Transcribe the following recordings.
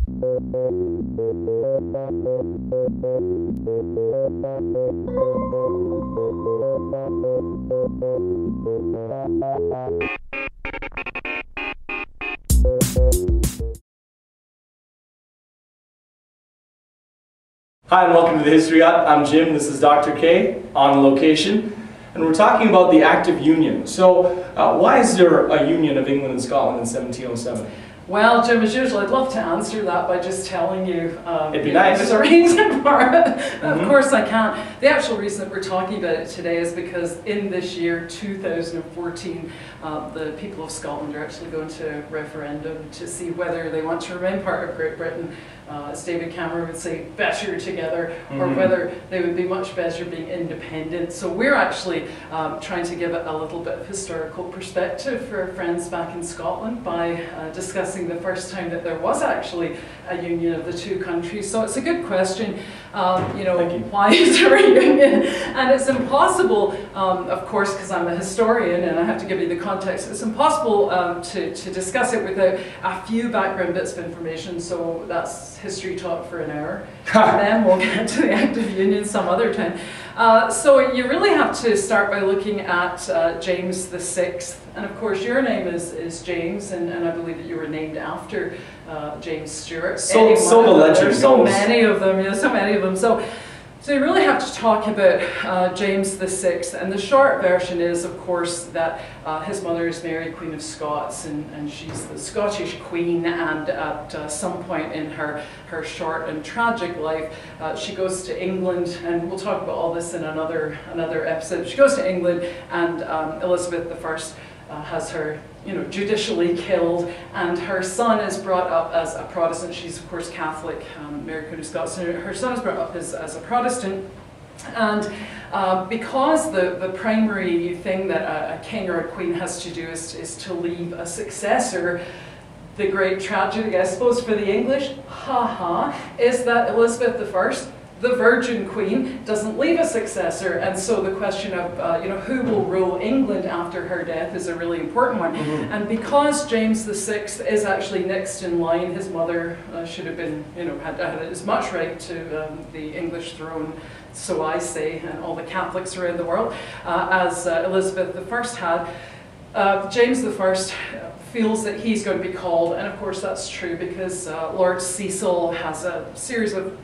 Hi and welcome to the History Hut. I'm Jim, this is Dr. K on location, and we're talking about the Act of Union. So why is there a union of England and Scotland in 1707? Well, Jim, as usual, I'd love to answer that by just telling you it'd be nice. There's a reason for it. Of course I can't. The actual reason that we're talking about it today is because in this year, 2014, the people of Scotland are actually going to referendum to see whether they want to remain part of Great Britain, as David Cameron would say, better together, or whether they would be much better being independent. So we're actually trying to give it a little bit of historical perspective for our friends back in Scotland by discussing the first time that there was actually a union of the two countries. So it's a good question, why is there a union? And it's impossible, of course, because I'm a historian and I have to give you the context, it's impossible to discuss it without a few background bits of information, so that's history talk for an hour. And then we'll get to the Act of Union some other time. So you really have to start by looking at James VI, and of course your name is James, and I believe that you were named after James Stewart. So the legend goes. So many of them, so many of them. So you really have to talk about James VI, and the short version is, of course, that his mother is Mary, Queen of Scots, and she's the Scottish Queen, and at some point in her short and tragic life, she goes to England, and we'll talk about all this in another episode. She goes to England, and Elizabeth I has her judicially killed, and her son is brought up as a Protestant. She's of course Catholic, Mary Queen of Scots, and her son is brought up as a Protestant. And because the primary thing that a king or a queen has to do is to leave a successor, the great tragedy, I suppose, for the English, is that Elizabeth I, the Virgin Queen, doesn't leave a successor, and so the question of who will rule England after her death is a really important one. And because James VI is actually next in line, his mother should have been, had as much right to the English throne, so I say, and all the Catholics around the world, as Elizabeth I had. James I feels that he's going to be called, and of course that's true because Lord Cecil has a series of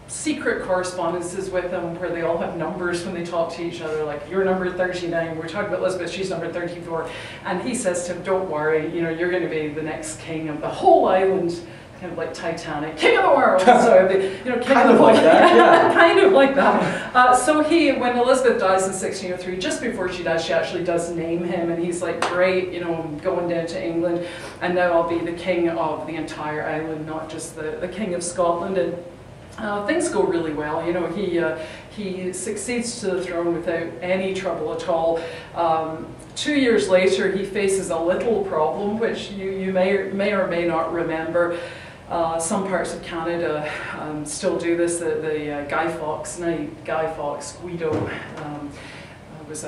secret correspondences with them where they all have numbers when they talk to each other, like you're number 39, we're talking about Elizabeth, she's number 34, and he says to him, don't worry, you're going to be the next king of the whole island, kind of like Titanic, king of the world. So king kind of like that, yeah. Kind of like that. So when Elizabeth dies in 1603, just before she dies, she actually does name him, and he's like, great, I'm going down to England, and now I'll be the king of the entire island, not just the king of Scotland. And things go really well. He succeeds to the throne without any trouble at all. 2 years later, he faces a little problem, which you may or may not remember. Some parts of Canada still do this. The Guy Fawkes night, Guy Fawkes, Guido, was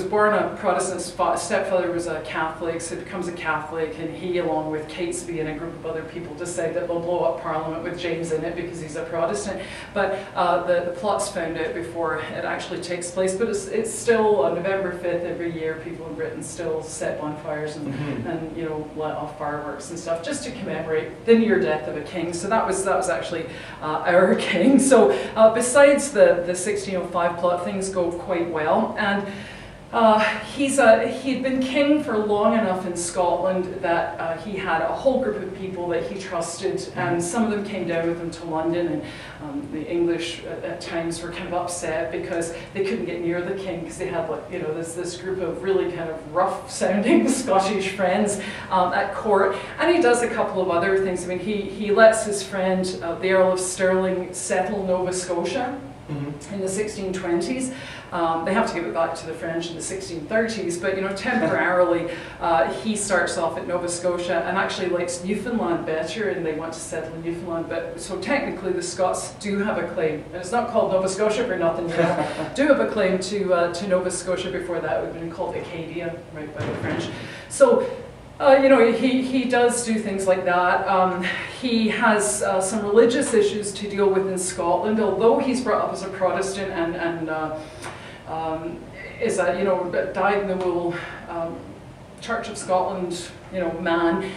born a Protestant, stepfather was a Catholic, so he becomes a Catholic, and he, along with Catesby and a group of other people, decide that they'll blow up Parliament with James in it because he's a Protestant. But the plot's found out before it actually takes place, but it's still on November 5th every year, people in Britain still set bonfires and let off fireworks and stuff just to commemorate the near death of a king. So that was actually our king. So besides the 1605 plot, things go quite well. And he'd been king for long enough in Scotland that he had a whole group of people that he trusted, and some of them came down with him to London, and the English at times were kind of upset because they couldn't get near the king because they had this group of really kind of rough-sounding Scottish friends at court. And he does a couple of other things. I mean, he lets his friend, the Earl of Stirling, settle Nova Scotia in the 1620s. They have to give it back to the French in the 1630s, but temporarily he starts off at Nova Scotia and actually likes Newfoundland better, and they want to settle in Newfoundland. But so technically the Scots do have a claim, and it's not called Nova Scotia for nothing. Do have a claim to Nova Scotia. Before that, it would have been called Acadia, right by the French. So You know, he does do things like that. He has some religious issues to deal with in Scotland, although he's brought up as a Protestant and is a, you know, dyed-in-the-wool Church of Scotland, you know, man.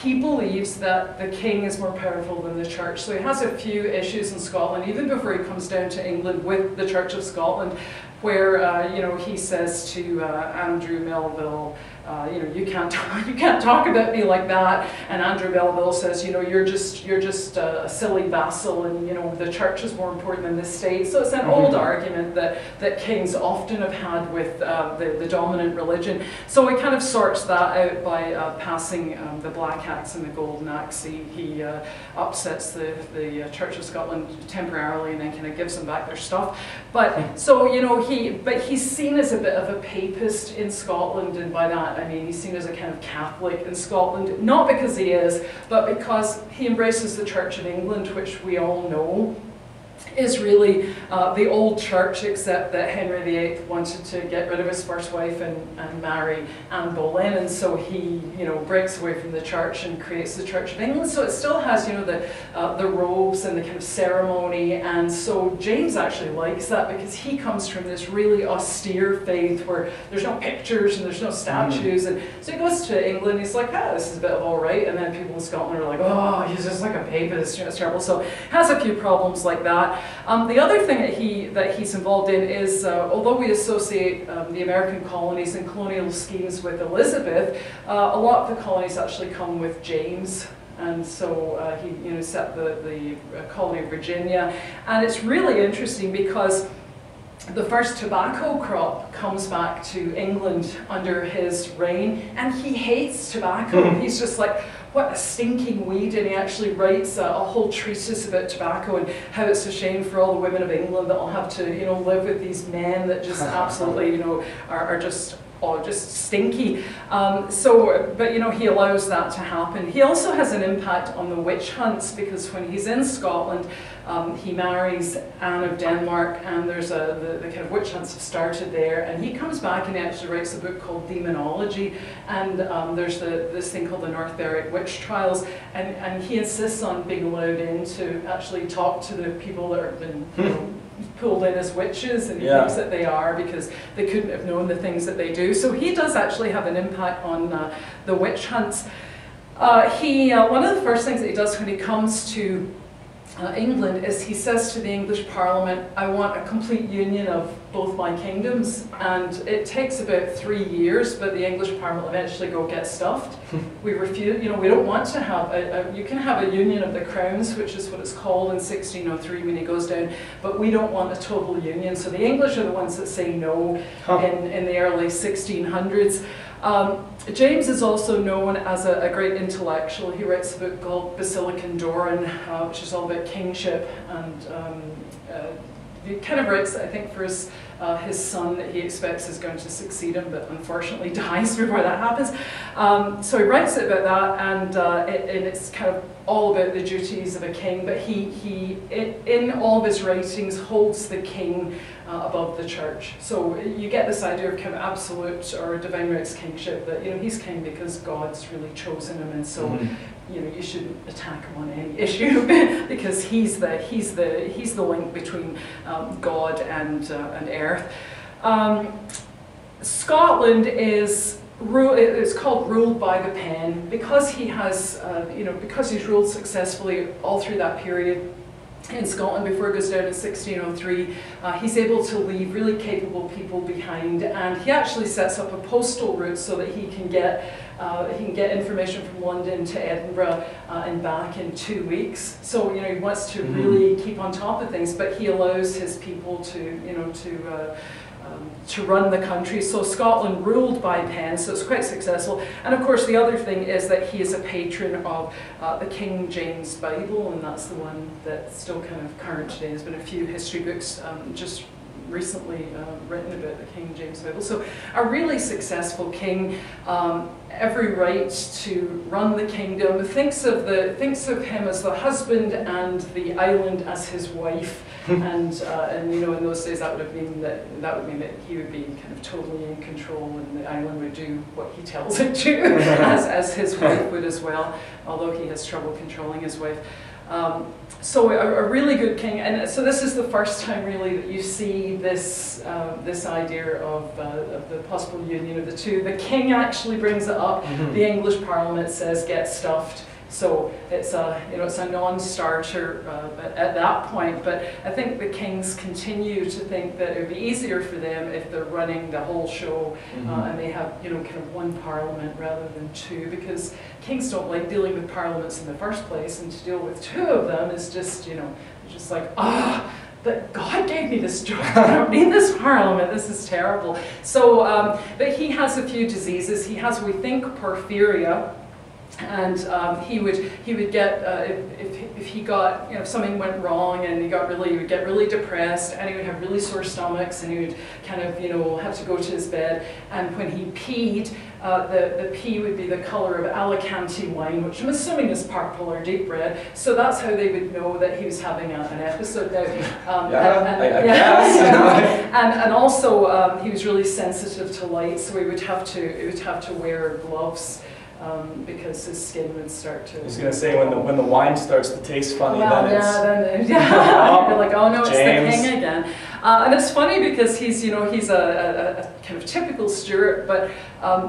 He believes that the king is more powerful than the church. So he has a few issues in Scotland, even before he comes down to England, with the Church of Scotland, where you know, he says to Andrew Melville, you know, you can't talk about me like that. And Andrew Melville says, you know, you're just a silly vassal, and you know, the church is more important than the state. So it's an old argument that kings often have had with the dominant religion. So he kind of sorts that out by passing the Black Axe and the Golden Axe. He upsets the Church of Scotland temporarily, and then kind of gives them back their stuff. But so, you know, he's seen as a bit of a papist in Scotland, and by that I mean he's seen as a kind of Catholic in Scotland, not because he is, but because he embraces the Church of England, which we all know is really the old church, except that Henry VIII wanted to get rid of his first wife and marry Anne Boleyn, and so he, you know, breaks away from the church and creates the Church of England. So it still has, you know, the robes and the kind of ceremony, and so James actually likes that because he comes from this really austere faith where there's no pictures and there's no statues, and so he goes to England. He's like, ah, this is a bit of all right, and then people in Scotland are like, oh, he's just like a papist, you know, it's terrible. So has a few problems like that. The other thing that he's involved in is, although we associate the American colonies and colonial schemes with Elizabeth, a lot of the colonies actually come with James. And so he, you know, set the colony of Virginia. And it's really interesting because the first tobacco crop comes back to England under his reign, and he hates tobacco. He's just like, what a stinking weed, and he actually writes a whole treatise about tobacco and how it's a shame for all the women of England that will have to, you know, live with these men that just absolutely, you know, are just stinky. But you know, he allows that to happen. He also has an impact on the witch hunts, because when he's in Scotland, he marries Anne of Denmark, and there's the kind of witch hunts have started there, and he comes back and he actually writes a book called Demonology, and there's this thing called the North Berwick witch trials, and he insists on being allowed in to actually talk to the people that have been, you know, pulled in as witches, and he thinks that they are, because they couldn't have known the things that they do. So he does actually have an impact on the witch hunts. One of the first things that he does when he comes to England is he says to the English Parliament, I want a complete union of both my kingdoms, and it takes about 3 years, but the English Parliament eventually go get stuffed. We refuse, you know, we don't want to have you can have a union of the crowns, which is what it's called in 1603 when he goes down, but we don't want a total union. So the English are the ones that say no in the early 1600s. James is also known as a great intellectual. He writes a book called Basilican Doran, which is all about kingship, and he kind of writes, I think, for his son that he expects is going to succeed him, but unfortunately dies before that happens. So he writes about that, and it's kind of all about the duties of a king, but he in all of his writings holds the king above the church. So you get this idea of kind of absolute or divine rights kingship, that, you know, he's king because God's really chosen him, and so you know, you shouldn't attack him on any issue because he's the link between God and earth. Scotland is it's called ruled by the pen because he has you know, because he's ruled successfully all through that period in Scotland before it goes down in 1603. He's able to leave really capable people behind, and he actually sets up a postal route so that he can get information from London to Edinburgh and back in 2 weeks. So, you know, he wants to really keep on top of things, but he allows his people to, you know, to run the country. So Scotland ruled by pen, so it's quite successful. And of course the other thing is that he is a patron of the King James Bible, and that's the one that's still kind of current today. There's been a few history books just recently written about the King James Bible. So a really successful king, every right to run the kingdom, thinks of him as the husband and the island as his wife. And you know, in those days that would mean that he would be kind of totally in control, and the island would do what he tells it to, as his wife would as well, although he has trouble controlling his wife. So a really good king, and so this is the first time really that you see this this idea of the possible union of the two. The king actually brings it up. The English Parliament says get stuffed. So it's a, you know, it's a non-starter at that point, but I think the kings continue to think that it would be easier for them if they're running the whole show and they have, you know, kind of one parliament rather than two, because kings don't like dealing with parliaments in the first place, and to deal with two of them is just, you know, just like, that God gave me this job, I don't need this parliament, this is terrible. So, but he has a few diseases. He has, we think, porphyria. And he would get if he got, you know, if something went wrong and he would get really depressed, and he would have really sore stomachs, and he would kind of, you know, have to go to his bed. And when he peed, the pee would be the color of Alicante wine, which I'm assuming is purple or deep red. So that's how they would know that he was having an episode. Now, I guess. And also he was really sensitive to light, so he would have to wear gloves. Because his skin would start to... I was going to say, when the wine starts to taste funny, well, then it's... you're like, oh no, it's James. the king again. And it's funny because he's, you know, he's a kind of typical Stuart, but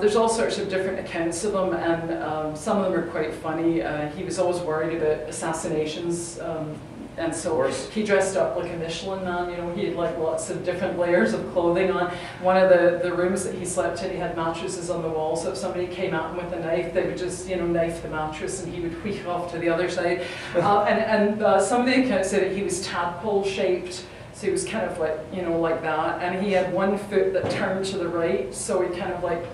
there's all sorts of different accounts of him, and some of them are quite funny. He was always worried about assassinations. And so he dressed up like a Michelin man, you know, he had like lots of different layers of clothing on. One of the rooms that he slept in, he had mattresses on the wall, so if somebody came at him with a knife, they would just, you know, knife the mattress, and he would wheek off to the other side. And some of the accounts say that he was tadpole shaped, so he was kind of like, you know, like that, and he had one foot that turned to the right, so he kind of like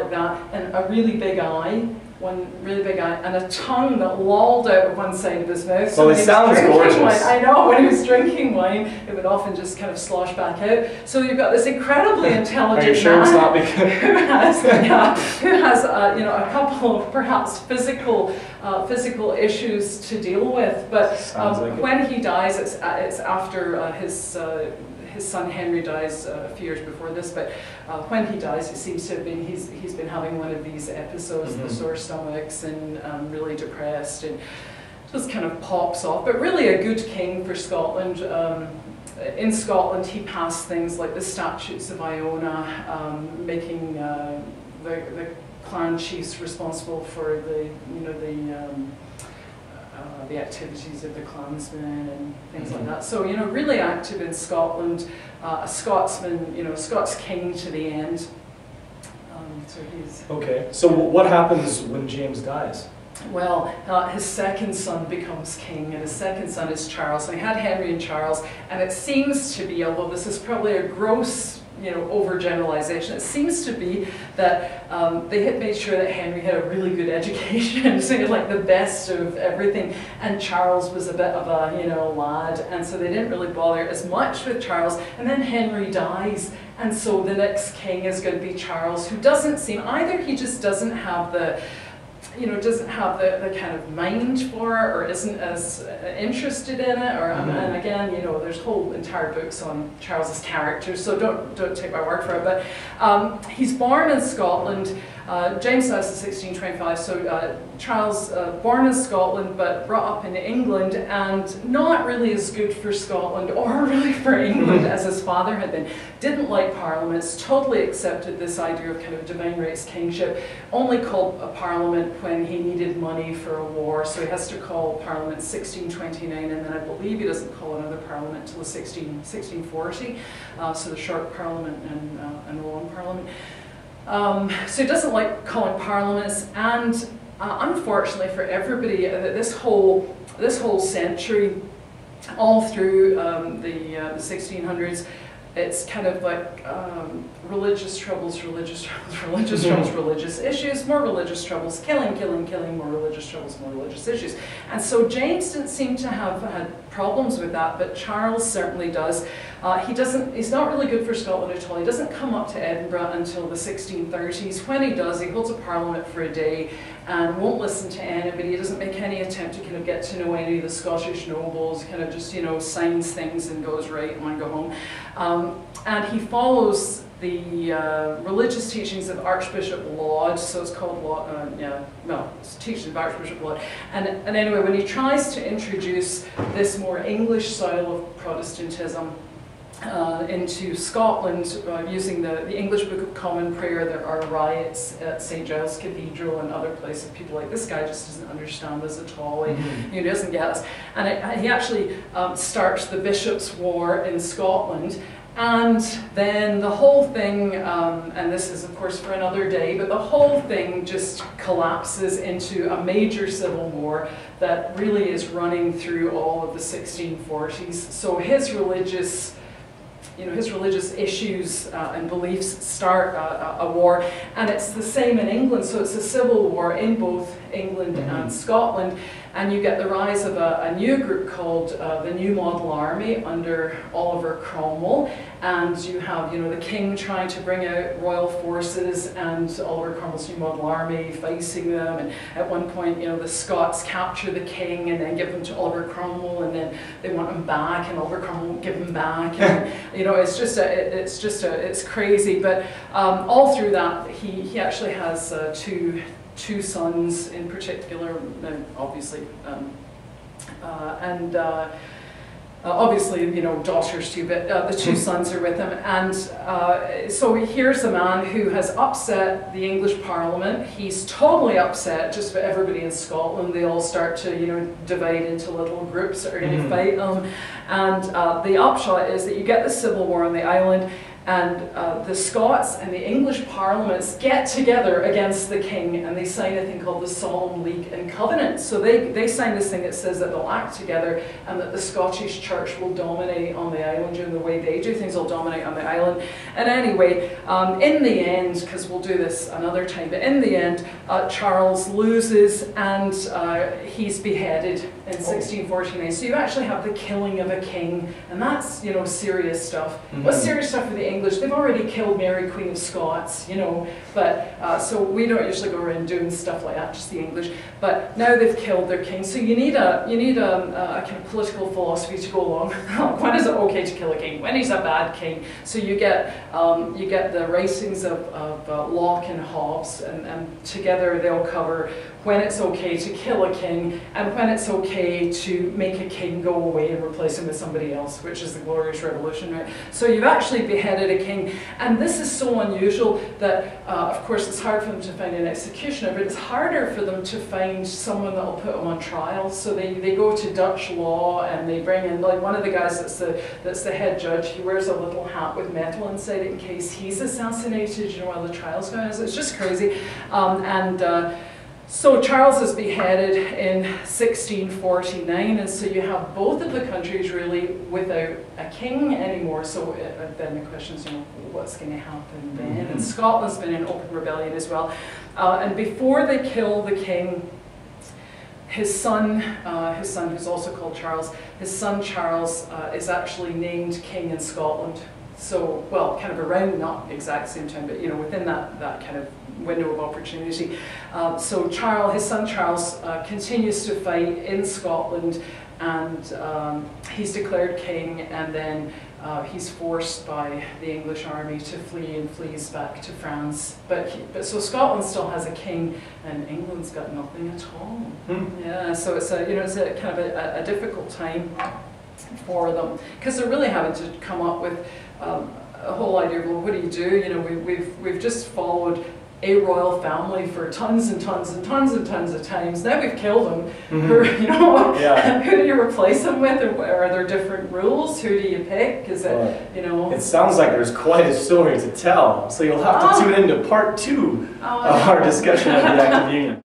that, and a really big eye. One really big eye, and a tongue that lolled out of one side of his mouth. So it sounds gorgeous. Wine, I know, when he was drinking wine, it would often just kind of slosh back out. So you've got this incredibly intelligent Are you sure man it's not because... who has you know, a couple of perhaps physical issues to deal with. But when he dies, it's after his son Henry dies a few years before this, but when he dies, it seems to have been he's been having one of these episodes, the sore stomachs, and really depressed, and just kind of pops off. But really a good king for Scotland. In Scotland, he passed things like the Statutes of Iona, making the clan chiefs responsible for the activities of the clansmen and things like that. So, you know, really active in Scotland, a Scotsman, you know, Scots king to the end. So he's... Okay, so what happens when James dies? Well, his second son becomes king, and his second son is Charles. And he had Henry and Charles, and it seems to be, although this is probably a gross, you know, overgeneralization, it seems to be that they had made sure that Henry had a really good education, so he had like the best of everything, and Charles was a bit of a, you know, lad, and so they didn't really bother as much with Charles. And then Henry dies, and so the next king is going to be Charles, who doesn't seem, either he just doesn't have the, you know, doesn't have the kind of mind for it, or isn't as interested in it, or and again, you know, there's whole entire books on Charles's character, so don't take my word for it. But he's born in Scotland. James dies in 1625, so Charles born in Scotland but brought up in England, and not really as good for Scotland or really for England as his father had been. Didn't like parliaments, totally accepted this idea of kind of divine rights kingship, only called a parliament when he needed money for a war, so he has to call parliament 1629, and then I believe he doesn't call another parliament until 1640, so the short parliament and the long parliament. So he doesn't like calling parliaments, and unfortunately for everybody, this whole century, all through the 1600s, it's kind of like religious troubles, religious issues, more religious troubles, killing, more religious troubles, more religious issues. And so James didn't seem to have had problems with that, but Charles certainly does. He's not really good for Scotland at all. He doesn't come up to Edinburgh until the 1630s. When he does, he holds a parliament for a day and won't listen to anybody. He doesn't make any attempt to kind of get to know any of the Scottish nobles. He kind of just, signs things and goes, right, I want to go home. And he follows the religious teachings of Archbishop Laud, so it's called it's teachings of Archbishop Laud. And anyway, when he tries to introduce this more English style of Protestantism into Scotland, using the English Book of Common Prayer, there are riots at St. Giles Cathedral and other places. People like, this guy just doesn't understand this at all. He doesn't get us. And he actually starts the Bishops' War in Scotland. And then the whole thing, and this is of course for another day, but the whole thing just collapses into a major civil war that really is running through all of the 1640s. So his religious issues and beliefs start a war, and it's the same in England. So it's a civil war in both England and Scotland, and you get the rise of a new group called the New Model Army under Oliver Cromwell, and you have the king trying to bring out royal forces and Oliver Cromwell's New Model Army facing them, and at one point the Scots capture the king and then give him to Oliver Cromwell, and then they want him back and Oliver Cromwell won't give him back, and it's crazy. But all through that he actually has two sons in particular, obviously, obviously, daughters too, but the two sons are with him. And so here's a man who has upset the English Parliament. He's totally upset just about everybody in Scotland. They all start to, divide into little groups that are going to fight them. And the upshot is that you get the civil war on the island, and the Scots and the English parliaments get together against the king, and they sign a thing called the Solemn League and Covenant. So they sign this thing that says that they'll act together and that the Scottish church will dominate on the island, and the way they do things will dominate on the island. And anyway, in the end, because we'll do this another time, but in the end, Charles loses and he's beheaded in 1649. So you actually have the killing of a king, and that's, serious stuff. What's serious stuff for the English? They've already killed Mary, Queen of Scots, but so we don't usually go around doing stuff like that, just the English. But now they've killed their king, so you need a kind of political philosophy to go along. When is it okay to kill a king? When he's a bad king? So you get the writings of Locke and Hobbes, and together they'll cover when it's okay to kill a king and when it's okay to make a king go away and replace him with somebody else, which is the Glorious Revolution, right? So you've actually beheaded a king, and this is so unusual that, of course, it's hard for them to find an executioner, but it's harder for them to find someone that will put them on trial. So they go to Dutch law, and they bring in, like, one of the guys that's the head judge. He wears a little hat with metal inside it in case he's assassinated, while the trial's going on. So it's just crazy. So Charles is beheaded in 1649, and so you have both of the countries really without a king anymore. So then the question is, what's going to happen then? And Scotland's been in open rebellion as well. And before they kill the king, his son, who's also called Charles, his son Charles is actually named king in Scotland. So, well, kind of around, not exact same time, but within that kind of window of opportunity. So his son Charles continues to fight in Scotland, and he's declared king, and then he's forced by the English army to flee, and flees back to France. But so Scotland still has a king, and England's got nothing at all. Yeah, so it's a kind of a difficult time for them, because they're really having to come up with a whole idea of, well, what do you do? We've just followed a royal family for tons and tons and tons and tons of times. Now we've killed them. Who do you replace them with? Or are there different rules? Who do you pick? Is it, It sounds like there's quite a story to tell. So you'll have to tune into part 2 of our discussion of the Act of Union.